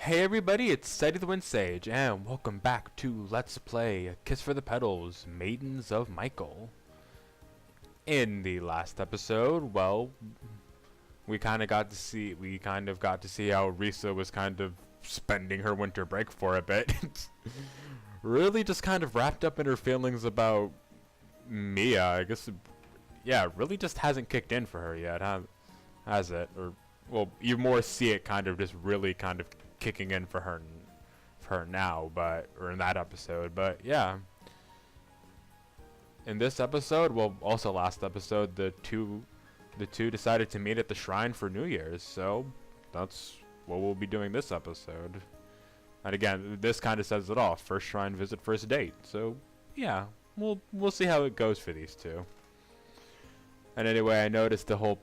Hey everybody, it's Steady the Wind Sage, and welcome back to Let's Play A Kiss for the Petals, Maidens of Michael. In the last episode, well, we kind of got to see how Risa was kind of spending her winter break for a bit. Really just kind of wrapped up in her feelings about Mia, I guess. Yeah, really just hasn't kicked in for her yet, has it? Or, well, you more see it kind of just really kind of kicking in for her now, or in that episode. But yeah, in this episode, well, also last episode, the two decided to meet at the shrine for New Year's, so that's what we'll be doing this episode. And again, this kind of says it all: first shrine visit, first date. So yeah, we'll see how it goes for these two. And anyway, I noticed the whole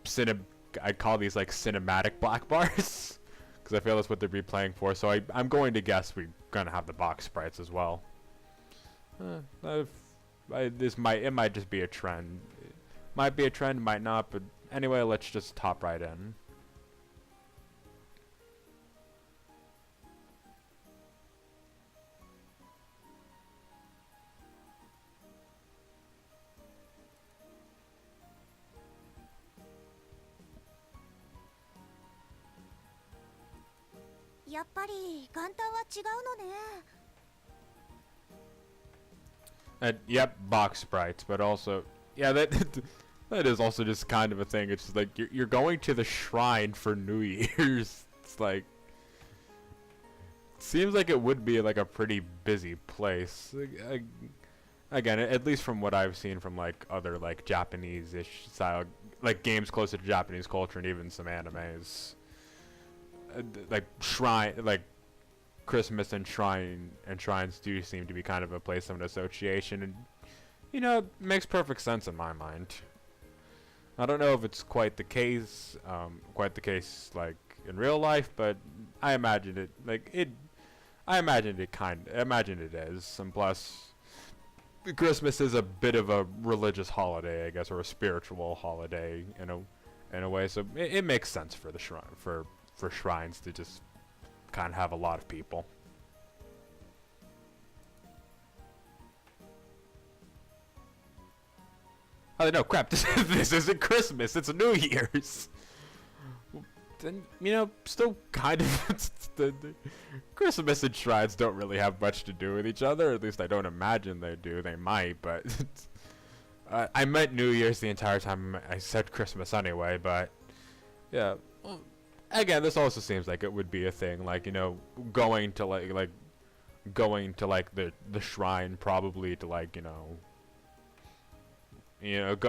I call these like cinematic black bars. Because I feel that's what they're replaying for, so I'm going to guess we're gonna have the box sprites as well. It might just be a trend. It might be a trend, might not, but anyway, let's just hop right in. Yep, box sprites, but also, yeah, that that is also just kind of a thing. It's just like you're going to the shrine for New Year's. It's like, seems like it would be like a pretty busy place. Again, at least from what I've seen from like other like Japanese-ish style like games closer to Japanese culture and even some animes. Like Christmas and shrines do seem to be kind of a place of an association, and you know, it makes perfect sense in my mind. I don't know if it's quite the case like in real life, but I imagine it is. And plus, Christmas is a bit of a religious holiday, I guess, or a spiritual holiday in a way, so it makes sense for the shrine for shrines to just kind of have a lot of people. Oh no, crap, this isn't Christmas, it's New Year's. Then, you know, still kind of, the Christmas and shrines don't really have much to do with each other, at least I don't imagine they do. They might, but I meant New Year's the entire time I said Christmas anyway, but yeah. Well, again, this also seems like it would be a thing, like, you know, going to the shrine, probably to like,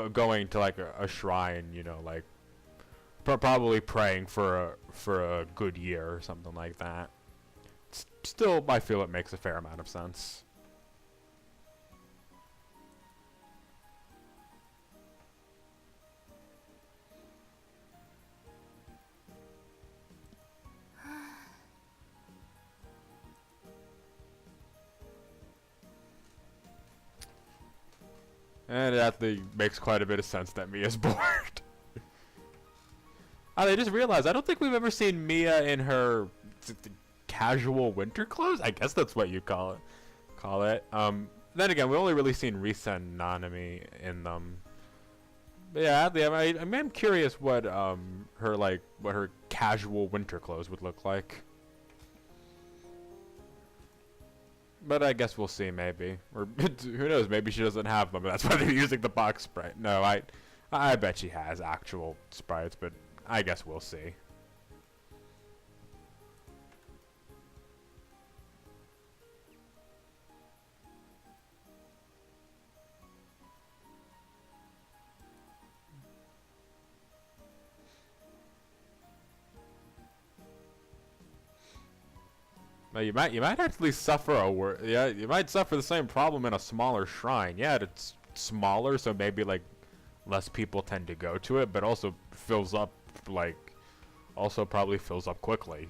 going to like a shrine, you know, like probably praying for a good year or something like that. Still, I feel it makes a fair amount of sense. And it actually makes quite a bit of sense that Mia's bored. I just realized, I don't think we've ever seen Mia in her casual winter clothes? I guess that's what you call it. Then again, we've only really seen Risa and Nanami in them. But yeah, I'm curious what her casual winter clothes would look like. But I guess we'll see, maybe. Or who knows, maybe she doesn't have them, that's why they're using the box sprite. No, I bet she has actual sprites, but I guess we'll see. You might actually suffer you might suffer the same problem in a smaller shrine. Yeah, it's smaller, so maybe like less people tend to go to it, but also probably fills up quickly,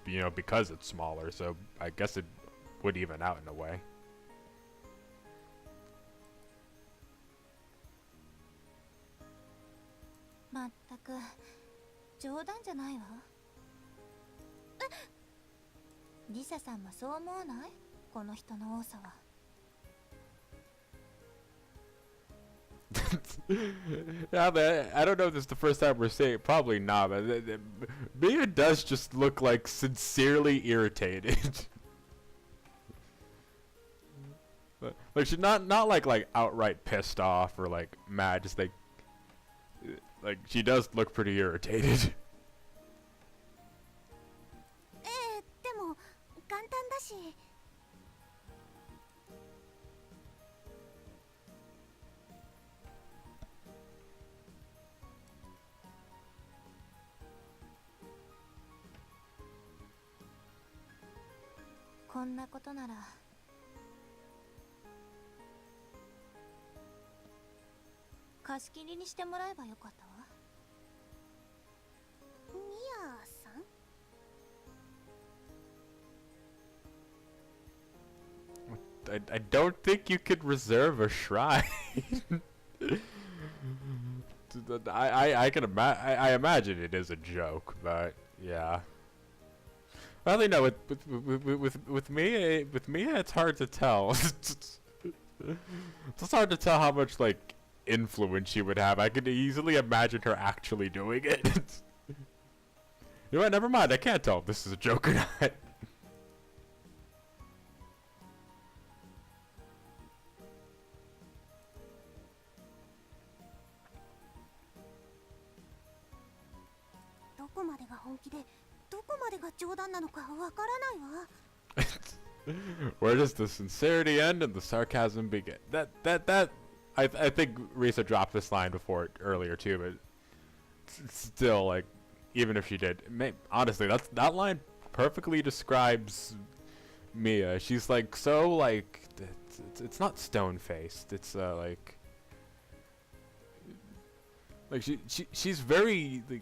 you know, because it's smaller. So I guess it would even out in a way. まったく冗談じゃないわ。リサさんもそう思わない？この人の多さは。Yeah, but I don't know if this is the first time we're saying it. Probably not, but Mia does just look like sincerely irritated. Like she's not like outright pissed off or like mad, just like she does look pretty irritated. でも簡単だし。こんなことなら貸し切りにしてもらえばよかったわ。ミヤさん？ I don't think you could reserve a shrine. I imagine it is a joke, but yeah. Well, you know, with Mia, it's hard to tell. It's hard to tell how much like influence she would have. I could easily imagine her actually doing it. You know what? Never mind. I can't tell if this is a joke or not. どこまでが本気でどこまでが冗談なのかわからないわ。Where does the sincerity end and the sarcasm begin? I think Risa dropped this line before earlier too, but still, like, even if she did, honestly, that line perfectly describes Mia. She's like so like it's not stone faced. It's she's very like.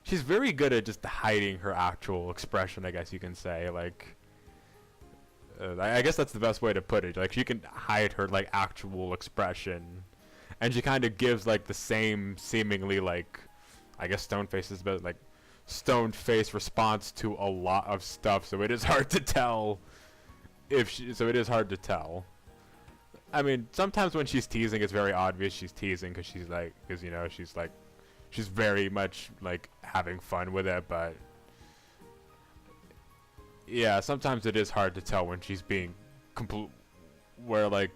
She's very good at just hiding her actual expression, I guess you can say. Like, I guess that's the best way to put it. Like, she can hide her, like, actual expression. And she kind of gives, like, the same, seemingly, like, I guess stone-faced, but, like, stone-faced response to a lot of stuff. So it is hard to tell so it is hard to tell. I mean, sometimes when she's teasing, it's very obvious she's teasing because she's, like, because, you know, she's, like, she's very much like having fun with it, but yeah, sometimes it is hard to tell when she's being where the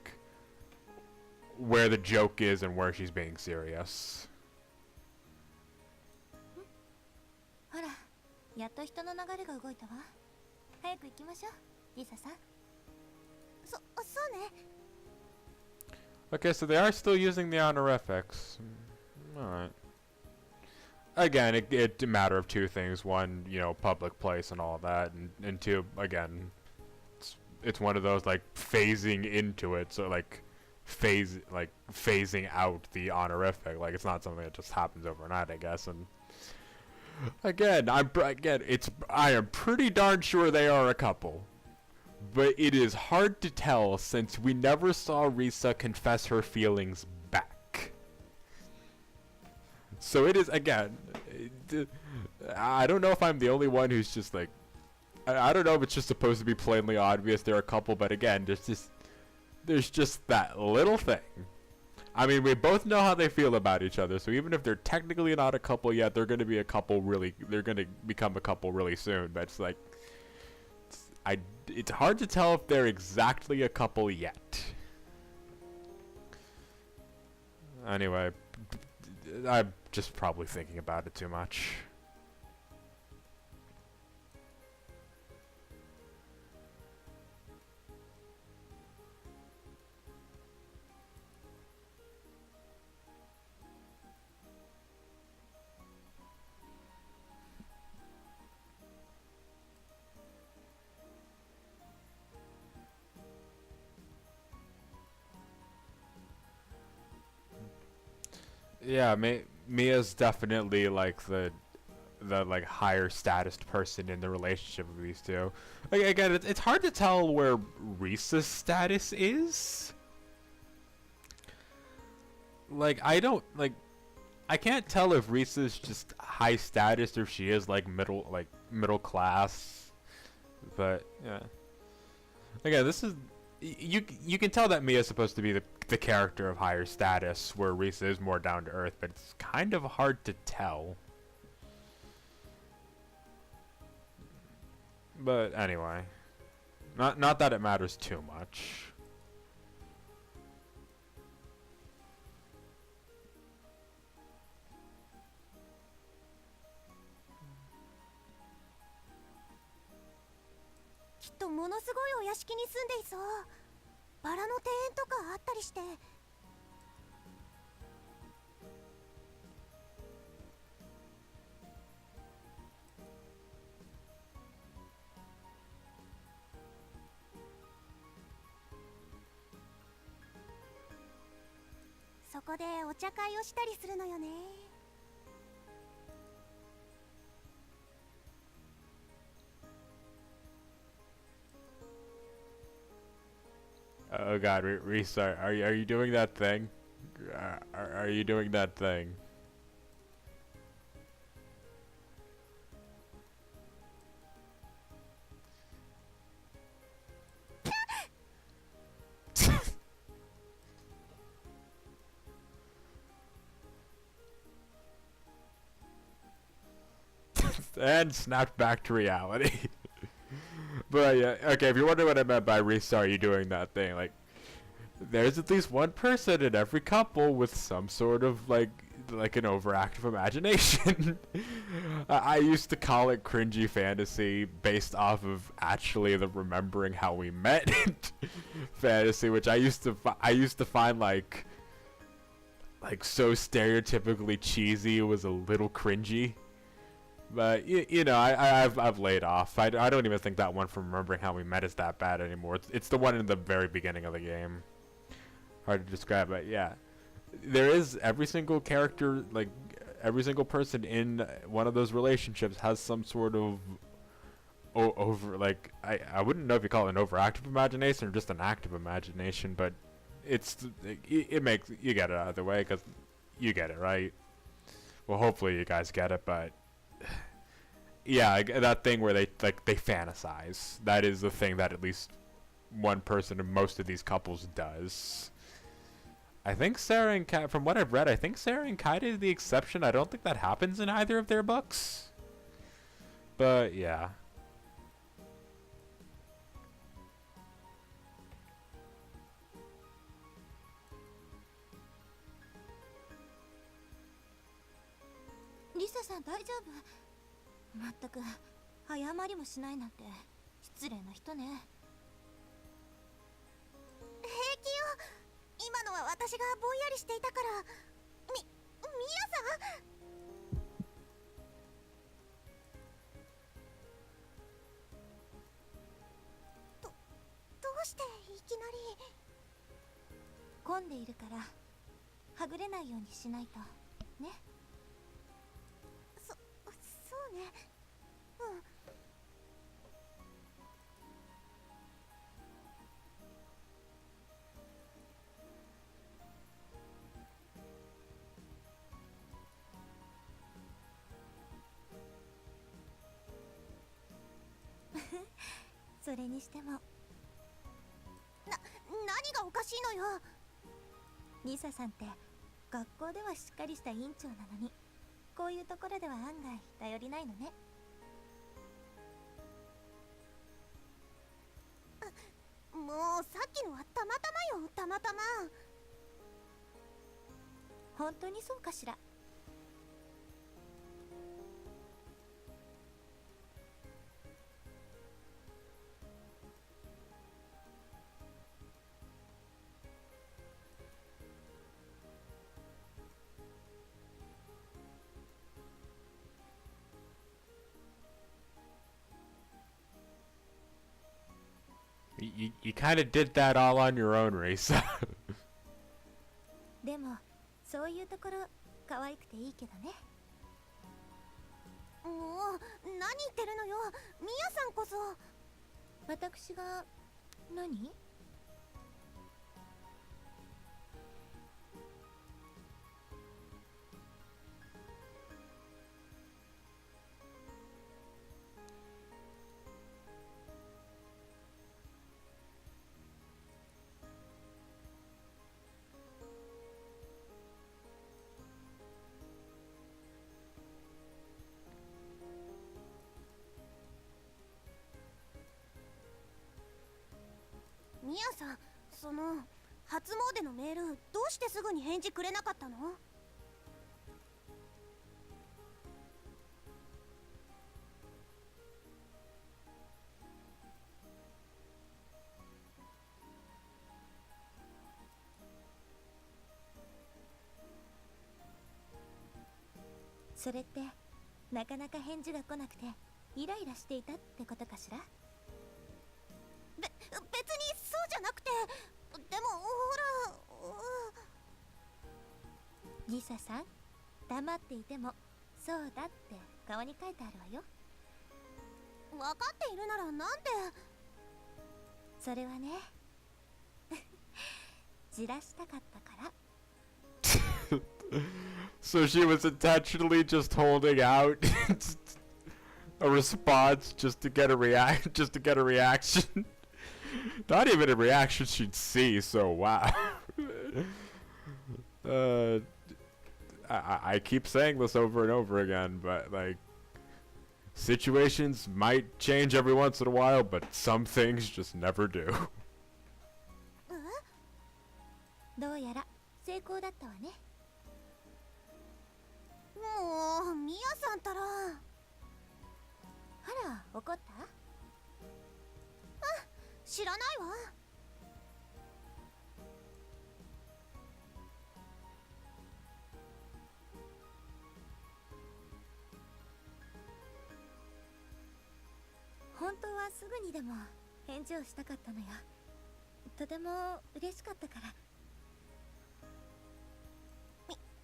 joke is and where she's being serious. ほら、やっと人の流れが動いたわ。早く行きましょう、リサさん。そうね。Okay, so they are still using the honorifics. Alright. Again, it's a matter of two things. One, you know, public place and all that, and two, again, it's one of those like phasing into it, so like phasing out the honorific. Like, it's not something that just happens overnight, I guess. And again, I am pretty darn sure they are a couple, but it is hard to tell since we never saw Risa confess her feelings back. So it is, again, I don't know if I'm the only one who's just like, I don't know if it's just supposed to be plainly obvious they're a couple, but again, there's just that little thing. I mean, we both know how they feel about each other, so even if they're technically not a couple yet, they're going to be a couple they're going to become a couple really soon, but it's like, it's hard to tell if they're exactly a couple yet. Anyway, I'm just probably thinking about it too much. Yeah, Mia's definitely like the like higher status person in the relationship of these two. Like, again, it's hard to tell where Risa's status is. Like, I can't tell if Risa's just high status or if she is like middle class. But yeah, again, this is you can tell that Mia's supposed to be the character of higher status, where Risa is more down to earth, but it's kind of hard to tell. But anyway, not that it matters too much.きっとものすごいお屋敷に住んでいそう。バラの庭園とかあったりして。そこでお茶会をしたりするのよね。Oh God, restart. Are you doing that thing? Are you doing that thing? And snapped back to reality. But yeah, okay, if you're wondering what I meant by restart, you doing that thing, like, there's at least one person in every couple with some sort of, like an overactive imagination. I used to call it cringy fantasy based off of actually the remembering how we met fantasy, which I used to find like so stereotypically cheesy, it was a little cringy. But you know, I've laid off. I don't even think that one from remembering how we met is that bad anymore. It's the one in the very beginning of the game. Hard to describe, but yeah, there is every single character, like every single person in one of those relationships has some sort of over, like I wouldn't know if you call it an overactive imagination or just an active imagination, but it makes you get it either way because you get it, right? Well, hopefully you guys get it, but. Yeah, that thing where they fantasize. That is the thing that at least one person in most of these couples does. I think Sarah and Kai, from what I've read, I think Sarah and Kaide is the exception. I don't think that happens in either of their books. But yeah. Lisa-san, 大丈夫？まったく謝りもしないなんて失礼な人ね。平気よ。今のは私がぼんやりしていたから。ミヤさん。どうしていきなり。混んでいるからはぐれないようにしないとね。そうね。うん。それにしても何がおかしいのよ。リサさんって学校ではしっかりした委員長なのに、こういうところでは案外頼りないのね。もうさっきのはたまたまよ、たまたま。本当にそうかしら。You kind of did that all on your own, Risa. でもそういうところ可愛くていいけどね。もう何言ってるのよ、ミヤさんこそ。私が何？さん、その初詣のメールどうしてすぐに返事くれなかったの？それってなかなか返事が来なくてイライラしていたってことかしら？別にそうじゃなくて、でもほら、リサさん、黙っていてもそうだって顔に書いてあるわよ。分かっているならなんで？それはねじらしたかったから。So she was intentionally just holding out a response just to get a just to get a reaction. Not even a reaction she'd see, so wow. uh, I keep saying this over and over again, but like, situations might change every once in a while, but some things just never do. どうやら成功だったわね。もうミヤさんたら。あら、怒った？知らないわ。本当はすぐにでも返事をしたかったのよ。とても嬉しかったから。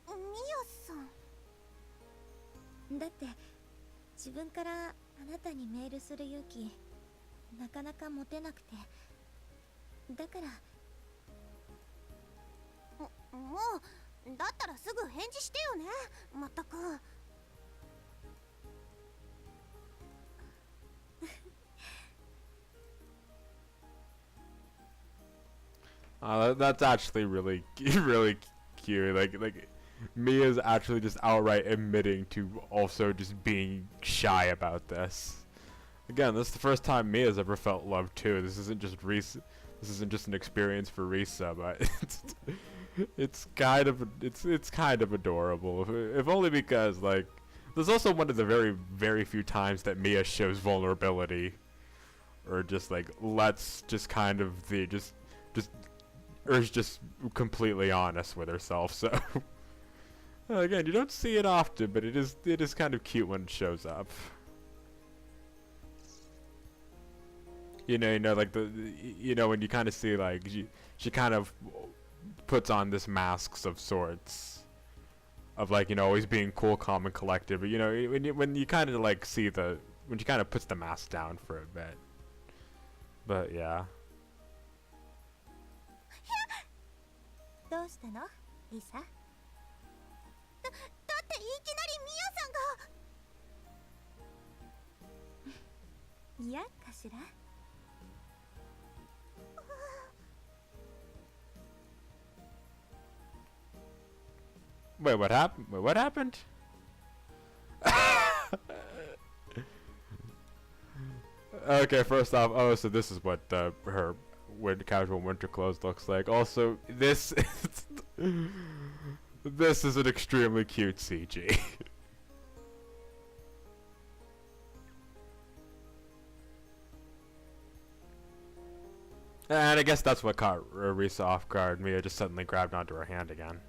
ミヤさんだって自分からあなたにメールする勇気なかなか持てなくて、だからもうだったらすぐ返事してよね。まったくthat's actually really really cute. Like Mia's actually just outright admitting to also just being shy about this. Again, this is the first time Mia's ever felt love too. This isn't just Risa. This isn't just an experience for Risa, but it's kind of adorable. If only because like there's also one of the very few times that Mia shows vulnerability, or just like lets just kind of or is just completely honest with herself. So again, you don't see it often, but it is kind of cute when it shows up. You know, like when you kind of see like she kind of puts on this masks of sorts, of like always being cool, calm, and collected. But when you kind of like see when she kind of puts the mask down for a bit. But yeah. どうしたのリサ？だっていきなりミヤさんが嫌かしら？ Wait, what happened? Wait, what happened? Okay, first off, oh, so this is what her casual winter clothes looks like. Also, this this is an extremely cute CG. And I guess that's what caught Risa off guard. Mia just suddenly grabbed onto her hand again.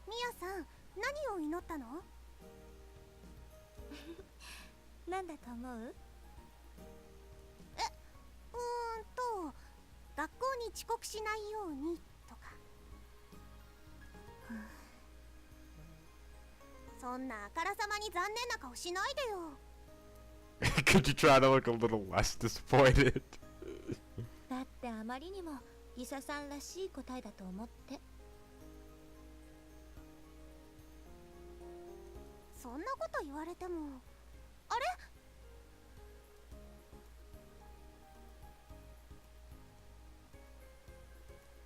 Mia さん、何を祈ったの？なんだと思う？学校に遅刻しないようにとか。そんなあからさまに残念な顔しないでよ。Could you try to look a little less disappointed? だってあまりにもリサさんらしい答えだと思って。そんなこと言われても。あれ？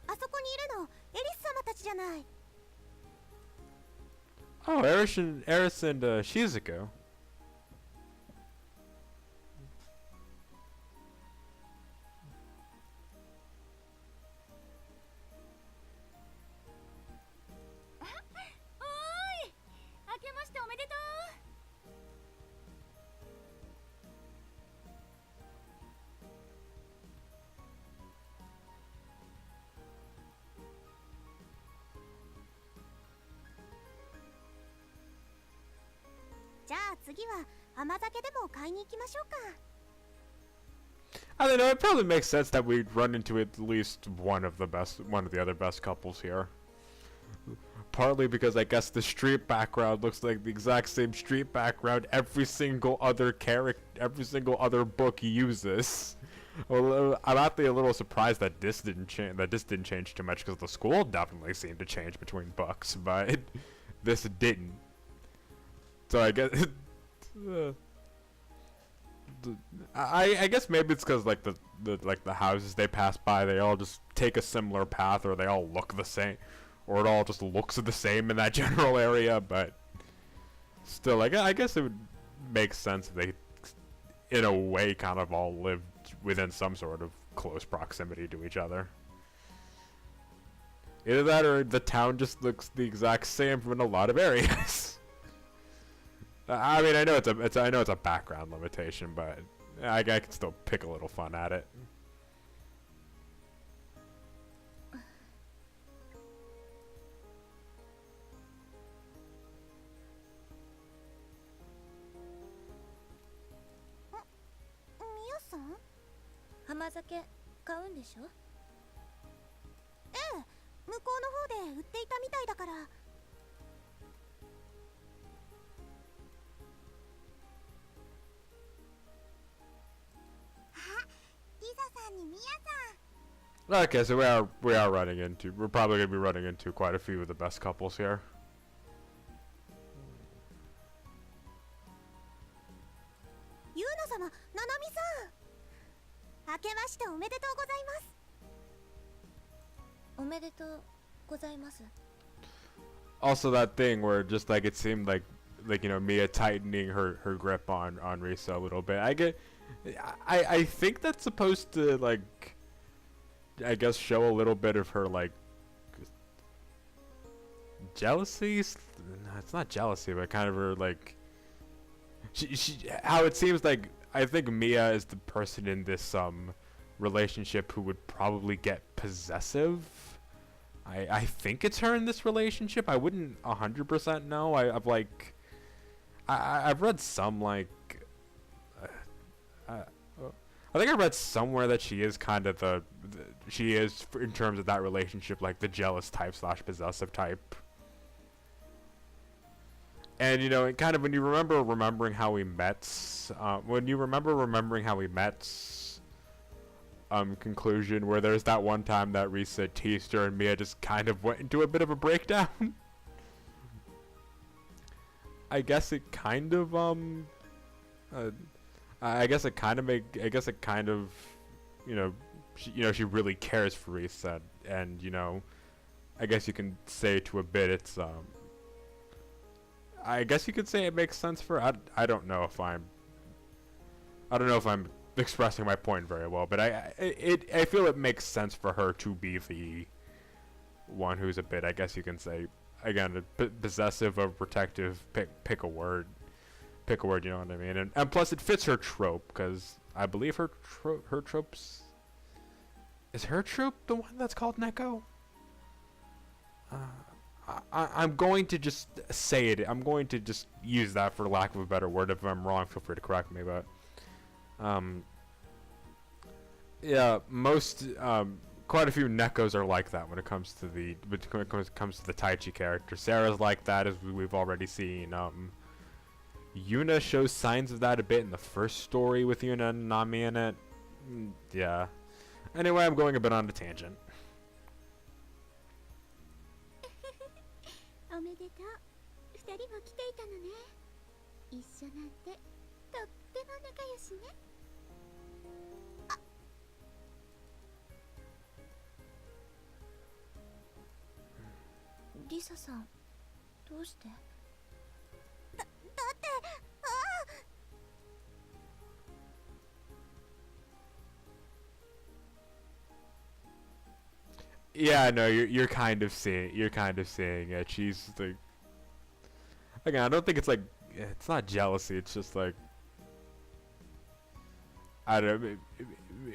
あそこにいるのエリス様たちじゃない。 Oh, Eris and Shizuku. 明けましておめでとう。じゃあ次は甘酒でも買いに行きましょうか。 I don't know. It probably makes sense that we'd run into at least one of the other best couples here. Partly because I guess the street background looks like the exact same street background every single other book uses. Well, I'm actually a little surprised that this didn't change too much, because the school definitely seemed to change between books, but this didn't. So I guess I guess maybe it's because like the houses they pass by, they all just take a similar path, or they all look the same, or it all just looks the same in that general area. But still, I guess it would make sense if they, in a way, kind of all lived within some sort of close proximity to each other. Either that, or the town just looks the exact same in a lot of areas. I mean, I know it's a background limitation, but I can still pick a little fun at it. 甘酒買うんでしょ？ええ、向こうの方で売っていたみたいだから。あ、リサさんにミヤさん。 Okay, so we're probably gonna be running into quite a few of the best couples here. ユーナ様、ナナミさん。明けましておめでとうございます。おめでとうございます。 Also, that thing where just like it seemed like Mia tightening her grip on Risa a little bit. I think that's supposed to, like, I guess, show a little bit of her, like, jealousy. No, it's not jealousy, but kind of her, like, how it seems like, I think Mia is the person in this relationship who would probably get possessive. I think it's her in this relationship. I wouldn't 100% know. I've read some, like, I think I read somewhere that she is kind of she is, in terms of that relationship, like the jealous type / possessive type. And, you know, kind of when you remembering how we met, conclusion where there's that one time that Risa teased her and Mia just kind of went into a bit of a breakdown. I guess it kind of, she really cares for Risa, and, you know, I guess you can say to a bit it's, I guess you could say it makes sense for her. I don't know if I'm expressing my point very well, but I feel it makes sense for her to be the one who's a bit, I guess you can say, again, possessive or protective. Pick a word, you know what I mean? And plus it fits her trope, because I believe her tropes, is her trope the one that's called Neko? I'm going to just say it. I'm going to just use that for lack of a better word. If I'm wrong, feel free to correct me. But yeah, quite a few Nekos are like that when it comes to the Taichi character. Sarah's like that, as we've already seen. Yuna shows signs of that a bit in the first story with Yuna and Nami in it. Yeah. Anyway, I'm going a bit on a tangent. おめでとう。二人も来ていたのね。一緒なんてとっても仲良しね。あ、リサさん、どうして？だって、Yeah, no, you're kind of seeing it. She's like, again, I don't think it's like, it's not jealousy. It's just like, I don't know.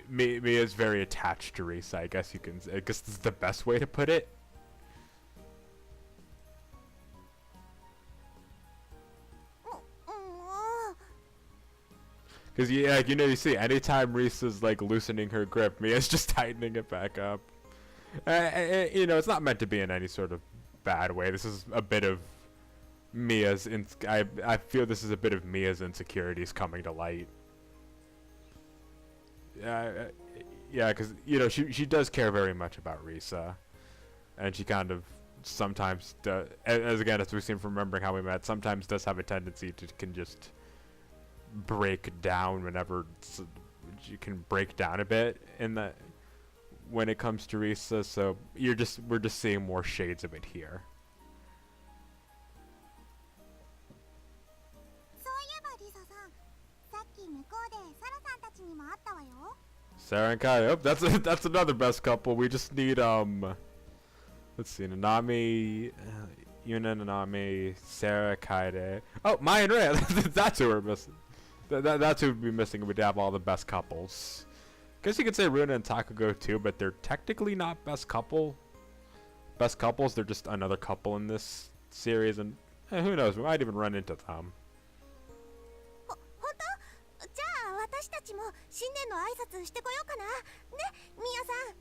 Mia's very attached to Risa. I guess you can. I guess this is the best way to put it. Because yeah, like, you see, anytime Risa's like loosening her grip, Mia's just tightening it back up. It's not meant to be in any sort of bad way. This is a bit of Mia's. I feel this is a bit of Mia's insecurities coming to light. Yeah, because she does care very much about Risa, and she kind of sometimes does, as we've seen from remembering how we met, sometimes does have a tendency to can just break down whenever you can break down a bit in that when it comes to Risa. So we're just seeing more shades of it here. Sarah and Kai. Oh, that's another best couple. We just need let's see, Nanami, Yuna, Nanami, Sarah, Kaede. Oh, Mai and Rei. That's who we're missing. That's who we'd be missing. We'd have all the best couples. Guess you could say Runa and Takugo too, but they're technically not best couples. They're just another couple in this series, and who knows? We might even run into them. じゃあ私たちも新年の挨拶してこようかな。ね、ミヤさん。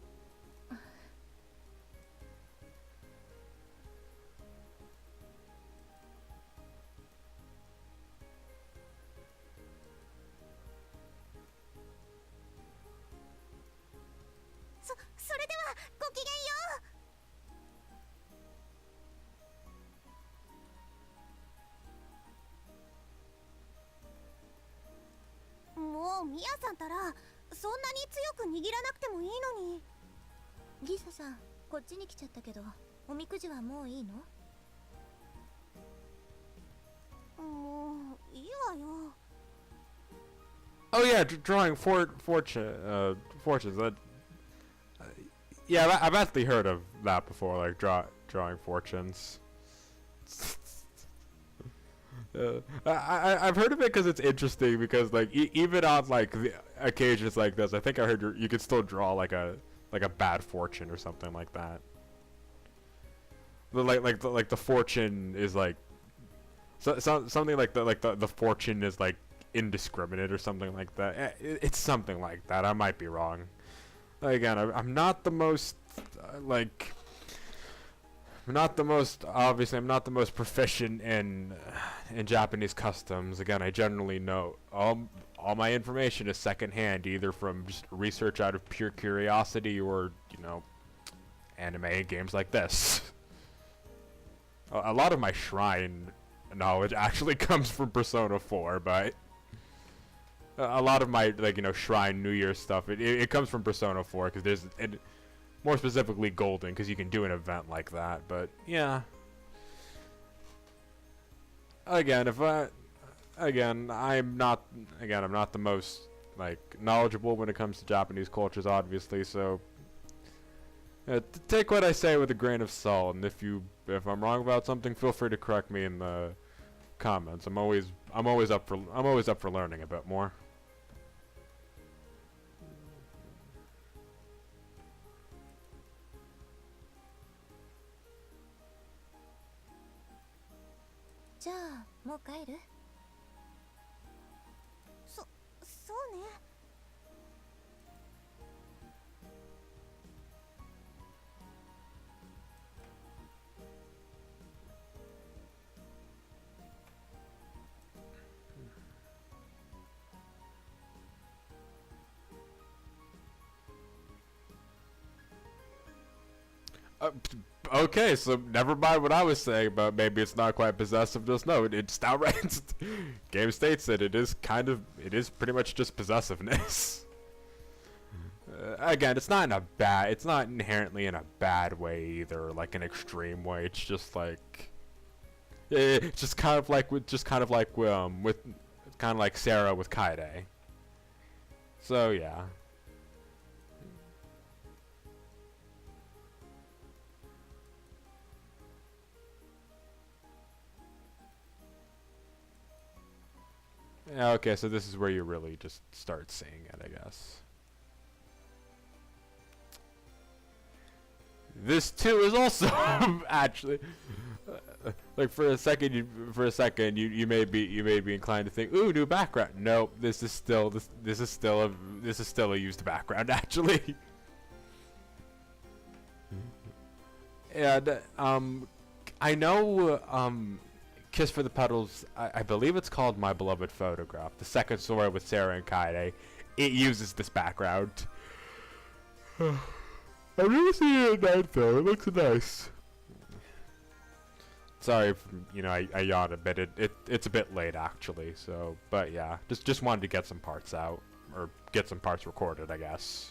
それではごきげんよう。もうミヤさんたらそんなに強く握らなくてもいいのに。リサさん、こっちに来ちゃったけど、おみくじはもういいの？もういいわよ。Oh yeah, drawing fortunes. Yeah, I've actually heard of that before, like drawing fortunes. I've heard of it because it's interesting. Because like even on like the occasions like this, I think I heard you could still draw like a bad fortune or something like that. Like the fortune is like something like the fortune is like indiscriminate or something like that. It's something like that. I might be wrong. Again, I'm not the most obviously I'm not the most proficient in Japanese customs. Again, I generally know all my information is secondhand, either from just research out of pure curiosity or anime and games like this. A lot of my shrine knowledge actually comes from Persona 4, but a lot of my Shrine New Year stuff it comes from Persona 4 because there's more specifically Golden because you can do an event like that. But yeah, I'm not the most knowledgeable when it comes to Japanese cultures, obviously. So take what I say with a grain of salt, and if I'm wrong about something, feel free to correct me in the comments. I'm always up for learning a bit more.そうね。Okay, so never mind what I was saying about maybe it's not quite possessiveness. No, it's outright. Game states that it is pretty much just possessiveness. Again, it's not inherently in a bad way either, like an extreme way. It's just like, it's just kind of like with Sarah with Kaede. So yeah. Yeah, okay, so this is where you really just start seeing it, I guess. This too is also actually like for a second you may be inclined to think, ooh, new background. Nope, this is still a used background actually. And I know Kiss for the Petals, I believe it's called My Beloved Photograph, the second story with Sarah and Kaede. It uses this background. I've never seen it at night though. It looks nice. Sorry, if, I yawned a bit. It's a bit late actually. So, but yeah, just wanted to get some parts out, or get some parts recorded, I guess.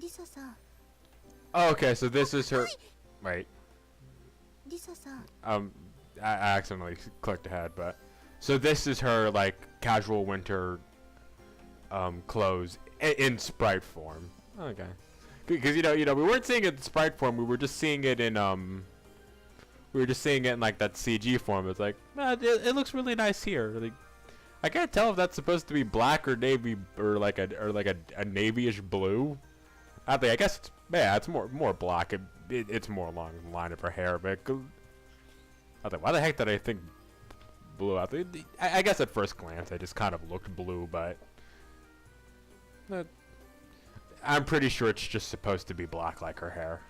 Lisa-san. Oh, okay, so this is her. Wait. Lisa-san. I accidentally clicked ahead, but so this is her like casual winter clothes in sprite form. Okay, because we weren't seeing it in sprite form. We were just seeing it in like that CG form. It's like, it looks really nice here. Like, I can't tell if that's supposed to be black or navy or like a navy-ish blue. I guess it's more black. It's more along the line of her hair, but I think, why the heck did I think blue? I guess at first glance I just kind of looked blue, but I'm pretty sure it's just supposed to be black like her hair.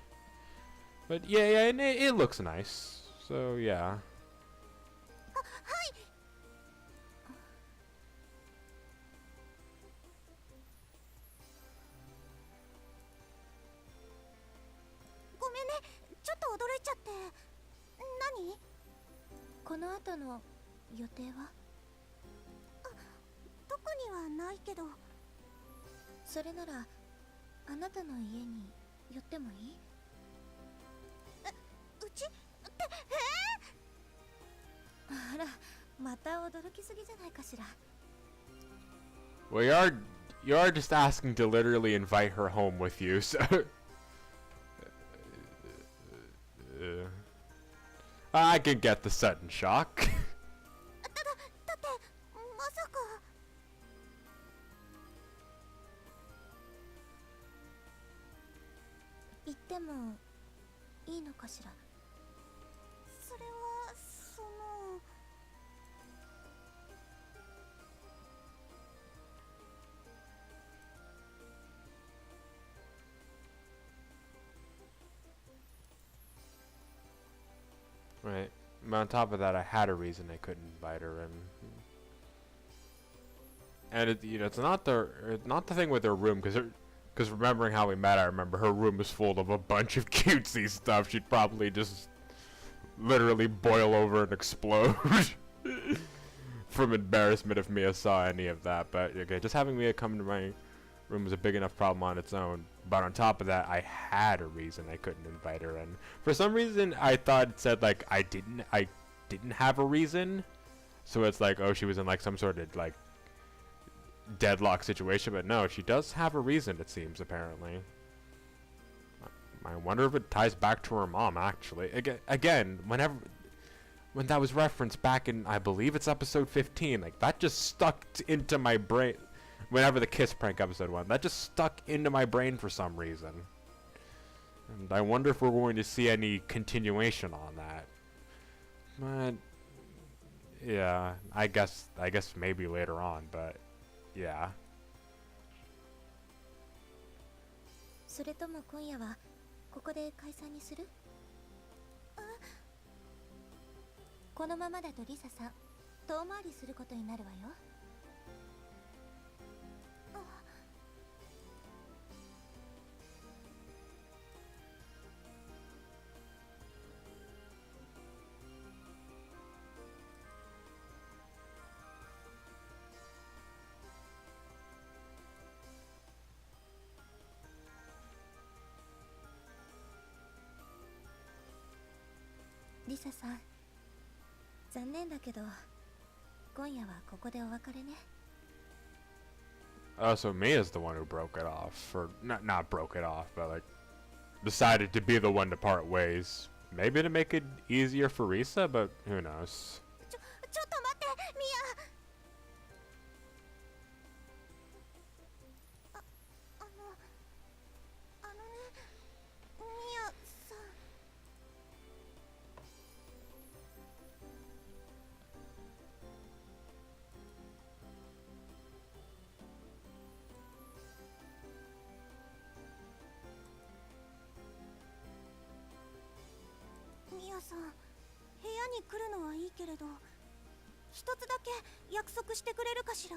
But yeah, and it looks nice. So yeah. Hi. ごめんね、ちょっと驚いちゃって。何？この後の予定は？特にはないけど。それならあなたの家に寄ってもいい？うち？あら、また驚きすぎじゃないかしら。Well, you are just asking to literally invite her home with you, so. I can get the sudden shock. だってまさか。言ってもいいのかしら。それはその。Right. But on top of that, I had a reason I couldn't invite her in. And it's not the thing with her room, because remembering how we met, I remember her room is full of a bunch of cutesy stuff. She'd probably just literally boil over and explode from embarrassment if Mia saw any of that. But okay, just having Mia come to my room was a big enough problem on its own. But on top of that, I had a reason I couldn't invite her in. For some reason, I thought it said like I didn't have a reason. So it's like, oh, she was in like some sort of like deadlock situation, but no, she does have a reason, it seems, apparently. I wonder if it ties back to her mom, actually. Again, when that was referenced back in, I believe it's episode 15, like that just stuck into my brain. Whenever the Kiss prank episode went, that just stuck into my brain for some reason. And I wonder if we're going to see any continuation on that. But Yeah, I guess maybe later on, but yeah. それとも今夜はここで解散にする？このままだとリサさん遠回りすることになるわよ。リサさん、残念だけど今夜はここでお別れね。 Oh, so Mia's the one who broke it off, or not broke it off, but like decided to be the one to part ways. Maybe to make it easier for Risa, but who knows. ちょっと待ってミア。あのね、ミアさん。ミアさん、部屋に来るのはいいけれど、一つだけ約束してくれるかしら。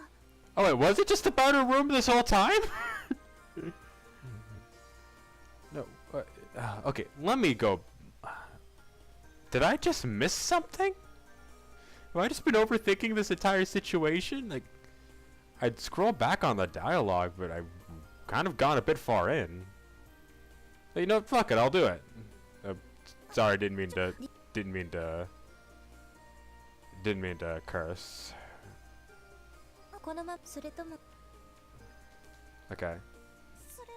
Oh wait, was it just about her room this whole time? No. Okay, let me go. Did I just miss something? Have I just been overthinking this entire situation? Like, I'd scroll back on the dialogue, but I've kind of gone a bit far in. You know, fuck it, I'll do it. Sorry, didn't mean to curse. このままそれとも Okay. それ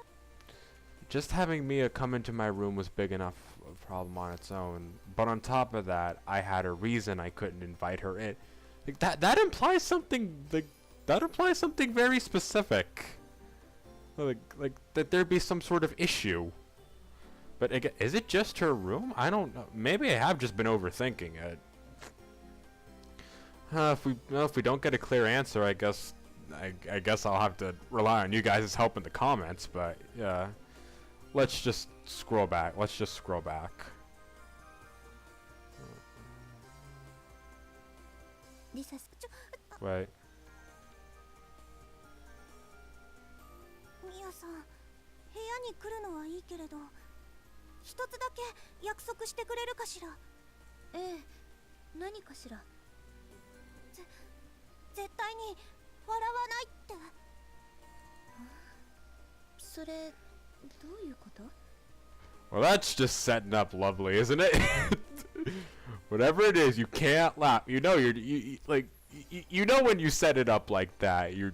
Just having Mia come into my room was big enough of a problem on its own. But on top of that, I had a reason I couldn't invite her in. Like that implies something very specific. Like that there'd be some sort of issue. But again, is it just her room? I don't know. Maybe I have just been overthinking it. If we don't get a clear answer, I guess I'll have to rely on you guys' help in the comments. But yeah, let's just scroll back.リサ Wait. ミアさん、部屋に来るのはいいけれど、一つだけ約束してくれるかしら。ええ、何かしら。絶対に笑わないって。それどういうこと？ Well, that's just setting up lovely, isn't it? Whatever it is, you can't laugh. You know you know when you set it up like that, you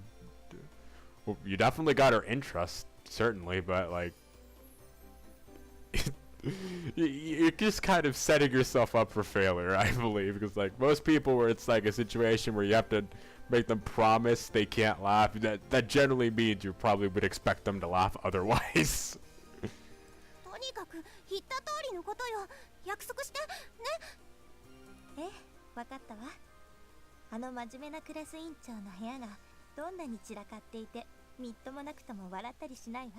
definitely got her interest, certainly, but like you're just kind of setting yourself up for failure, I believe, because like most people where it's like a situation where you have to make them promise they can't laugh, that generally means you probably would expect them to laugh otherwise. とにかく言った通りのことよ。約束してね。ええ、わかったわ。あの真面目なクラス委員長の部屋がどんなに散らかっていてみっともなくとも笑ったりしないわ。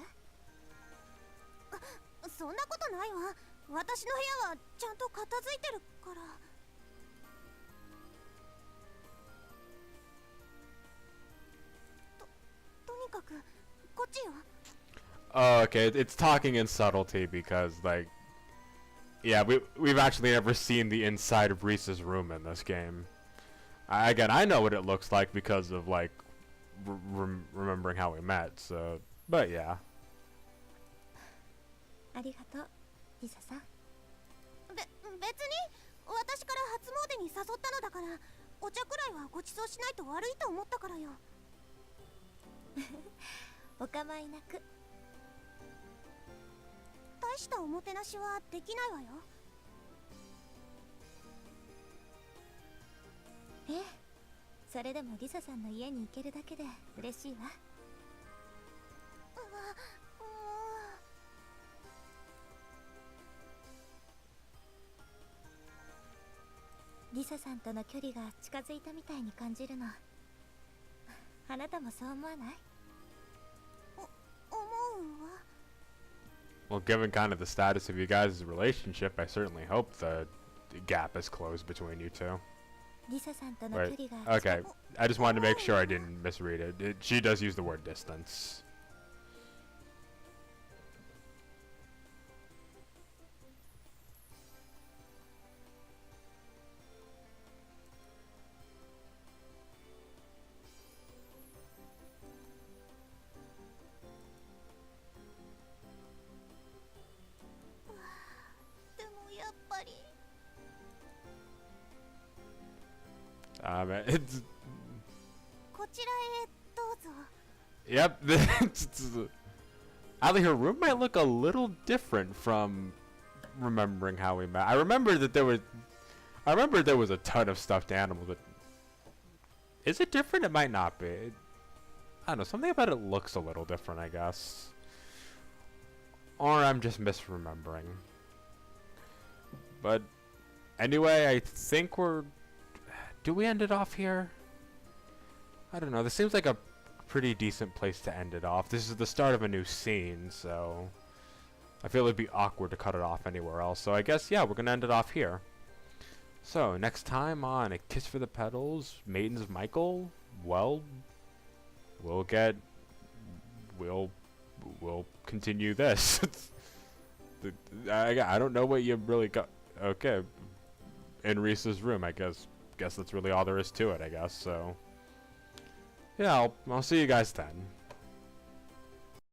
そんなことないわ。私の部屋はちゃんと片付いてるから。とにかくこっちよ。Oh, okay. It's talking in subtlety because, like, yeah, we've actually never seen the inside of Risa's room in this game. Again, I know what it looks like because of like remembering how we met. So, but yeah. ありがとう、リサさん。別に私から初詣に誘ったのだから、お茶くらいはご馳走しないと悪いと思ったからよ。お構いなく。大したおもてなしはできないわよ。ええ、それでもリサさんの家に行けるだけで嬉しいわ。リサさんとの距離が近づいたみたいに感じるの。あなたもそう思わない？思うわ。 Well, given kind of the status of you guys' relationship, I certainly hope the gap is closed between you two. リサさんとの Right. 距離が Okay. I just wanted to make sure I didn't misread it. She does use the word distance. It's こちらへどうぞ。 yep. Allie, her room might look a little different from remembering how we met. I remember there was a ton of stuffed animals, but is it different? It might not be. I don't know. Something about it looks a little different, I guess. Or I'm just misremembering. But anyway, I think we're... Do we end it off here? I don't know. This seems like a pretty decent place to end it off. This is the start of a new scene, so I feel it'd be awkward to cut it off anywhere else. So I guess, yeah, we're going to end it off here. So, next time on A Kiss for the Petals, Maidens of Michael, well, we'll continue this. I don't know what you really got. Okay. In Reese's room, I guess that's really all there is to it, I guess. So, yeah, I'll see you guys then.